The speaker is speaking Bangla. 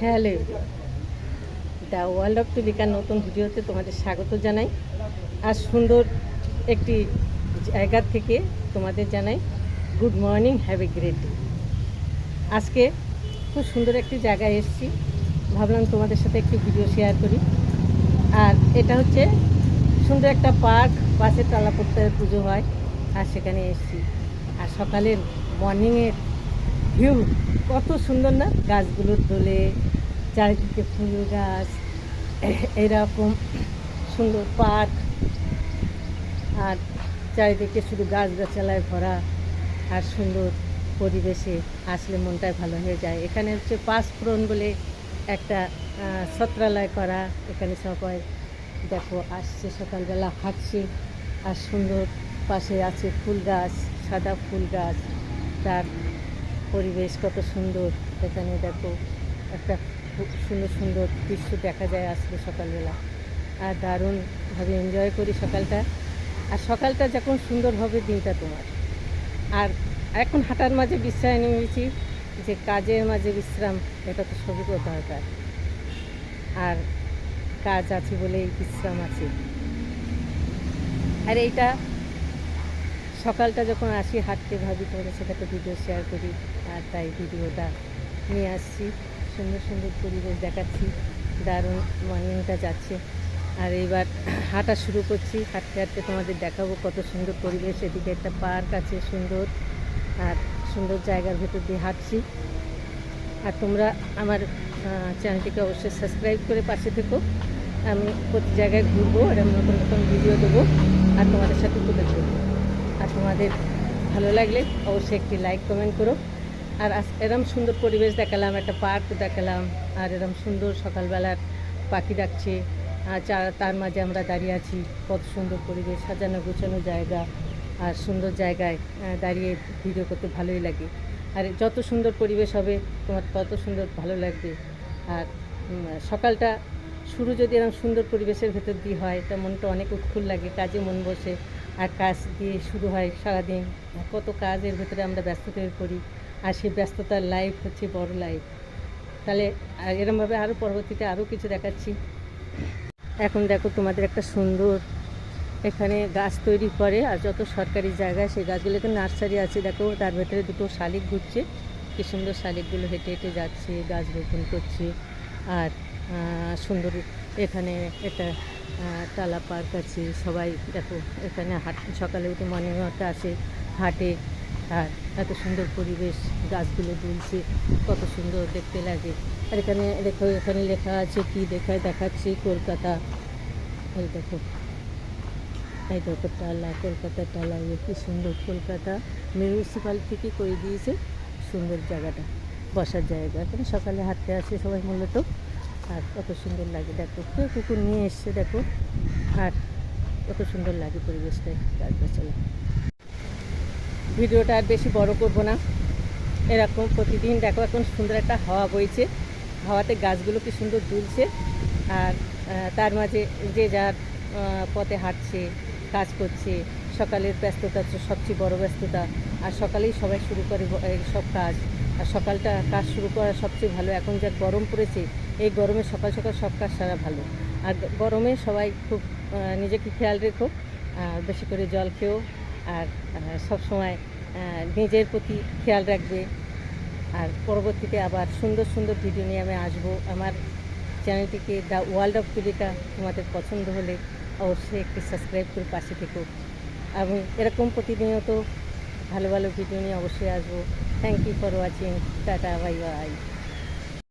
হ্যালো, দ্য ওয়ার্ল্ড অফ টুলিকার নতুন ভিডিওতে তোমাদের স্বাগত জানাই। আর সুন্দর একটি জায়গা থেকে তোমাদের জানাই good morning, have a great day. আজকে খুব সুন্দর একটি জায়গায় এসেছি, ভাবলাম তোমাদের সাথে একটি ভিডিও শেয়ার করি। আর এটা হচ্ছে সুন্দর একটা পার্ক, পাশে টালাপত্তার পুজো হয়, আর সেখানে এসেছি। আর সকালের মর্নিংয়ের ভিউ কত সুন্দর না, গাছগুলোর দোলে, চারিদিকে ফুল গাছ, এরকম সুন্দর পার্ক, আর চারিদিকে শুধু গাছগাছালায় ভরা, আর সুন্দর পরিবেশে আসলে মনটাই ভালো হয়ে যায়। এখানে হচ্ছে পাঁচফোড়ন বলে একটা ছত্রালয় করা, এখানে সবাই দেখো আসছে, সকালবেলা হাঁটছে, আর সুন্দর পাশে আছে ফুল গাছ, সাদা ফুল গাছ, তার পরিবেশ কত সুন্দর। এখানে দেখো একটা খুব সুন্দর সুন্দর দৃশ্য দেখা যায় আসলে সকালবেলা, আর দারুণভাবে এনজয় করি সকালটা। আর সকালটা যখন সুন্দর হবে দিনটা তোমার। আর এখন হাঁটার মাঝে বিশ্রাম নিয়েছি, যে কাজের মাঝে বিশ্রাম, এটা তো সবই দরকার। আর কাজ আছে বলেই বিশ্রাম আছে। আর এইটা সকালটা যখন আসি হাঁটতে, ভাবি তোমাদের সাথে একটা ভিডিও শেয়ার করি, আর তাই ভিডিওটা নিয়ে আসছি। সুন্দর সুন্দর পরিবেশ দেখাচ্ছি, দারুণ মর্নিংটা যাচ্ছে। আর এইবার হাঁটা শুরু করছি, হাঁটতে হাঁটতে তোমাদের দেখাবো কত সুন্দর পরিবেশ। এদিকে একটা পার্ক আছে সুন্দর, আর সুন্দর জায়গার ভেতর দিয়ে হাঁটছি। আর তোমরা আমার চ্যানেলটিকে অবশ্যই সাবস্ক্রাইব করে পাশে থেকো। আমি প্রতি জায়গায় ঘুরবো, আর আমি নতুন নতুন ভিডিও দেবো, আর তোমাদের সাথে তুলে ধরবো। আর তোমাদের ভালো লাগলে অবশ্যই একটি লাইক কমেন্ট করো। আর এরম সুন্দর পরিবেশ দেখালাম, একটা পার্ক দেখালাম, আর এরম সুন্দর সকালবেলার পাখি ডাকছে, আর তার মাঝে আমরা দাঁড়িয়ে আছি। কত সুন্দর পরিবেশ, সাজানো গোছানো জায়গা, আর সুন্দর জায়গায় দাঁড়িয়ে ভিডিও করতে ভালোই লাগে। আর যত সুন্দর পরিবেশ হবে তোমার তত সুন্দর ভালো লাগবে। আর সকালটা শুরু যদি এরকম সুন্দর পরিবেশের ভেতর দিয়ে হয়, তা মনটা অনেক উৎফুল্ল লাগে, কাজে মন বসে। আর কাজ দিয়ে শুরু হয় সারাদিন, কত কাজের ভেতরে আমরা ব্যস্ততা হয়ে পড়ি, আর সেই ব্যস্ততার লাইফ হচ্ছে বড় লাইফ। তাহলে এরমভাবে আরও পরবর্তীতে আরও কিছু দেখাচ্ছি। এখন দেখো তোমাদের একটা সুন্দর এখানে গাছ তৈরি করে, আর যত সরকারি জায়গায় সেই গাছগুলোতে নার্সারি আছে। দেখো তার ভেতরে দুটো শালিক ঘুরছে, কী সুন্দর শালিকগুলো হেঁটে হেঁটে যাচ্ছে, গাছ রোপণ করছে। আর সুন্দর এখানে একটা টালা পার্ক আছে, সবাই দেখো এখানে সকালে উঠে মর্নিং ওয়াকে আসে, হাঁটে। আর এত সুন্দর পরিবেশ, গাছগুলো দুলছে, কত সুন্দর দেখতে লাগে। আর এখানে দেখো, এখানে লেখা আছে, কি দেখাচ্ছি, কলকাতা। এই দেখো, এই দেখো টালা, কলকাতা টালা, কী সুন্দর। কলকাতা মিউনিসিপ্যাল থেকে করে দিয়েছে সুন্দর জায়গাটা, বসার জায়গা। এখানে সকালে হাঁটতে আসে সবাই মূলত, আর কত সুন্দর লাগে। দেখো কেউ কুকুর নিয়ে এসছে, দেখো, আর কত সুন্দর লাগে পরিবেশটা, গাছগাছালা। ভিডিওটা আর বেশি বড় করব না, এরকম প্রতিদিন দেখো। এখন সুন্দর একটা হাওয়া বইছে, হাওয়াতে গাছগুলো কি সুন্দর দুলছে, আর তার মাঝে যে যার পথে হাঁটছে, কাজ করছে। সকালের ব্যস্ততা সবচেয়ে বড় ব্যস্ততা, আর সকালেই সবাই শুরু করে সব কাজ। আর সকালটা কাজ শুরু করা সবচেয়ে ভালো। এখন যা গরম পড়েছে, এই গরমে সকাল সকাল সব কাজ সারা ভালো। আর গরমে সবাই খুব নিজেকে খেয়াল রেখো, বেশি করে জল খেও, আর সব সময় নিজের প্রতি খেয়াল রাখবে। আর পরবর্তীতে আবার সুন্দর সুন্দর ভিডিও নিয়ে আমি আসবো। আমার চ্যানেলটিকে দ্য ওয়ার্ল্ড অফ টুলিকা তোমাদের পছন্দ হলে অবশ্যই একটি সাবস্ক্রাইব করে পাশে থেকো। আমি এরকম প্রতিনিয়ত ভালো ভালো ভিডিও নিয়ে অবশ্যই আসবো। Thank you for watching. টাটা, বাই বাই।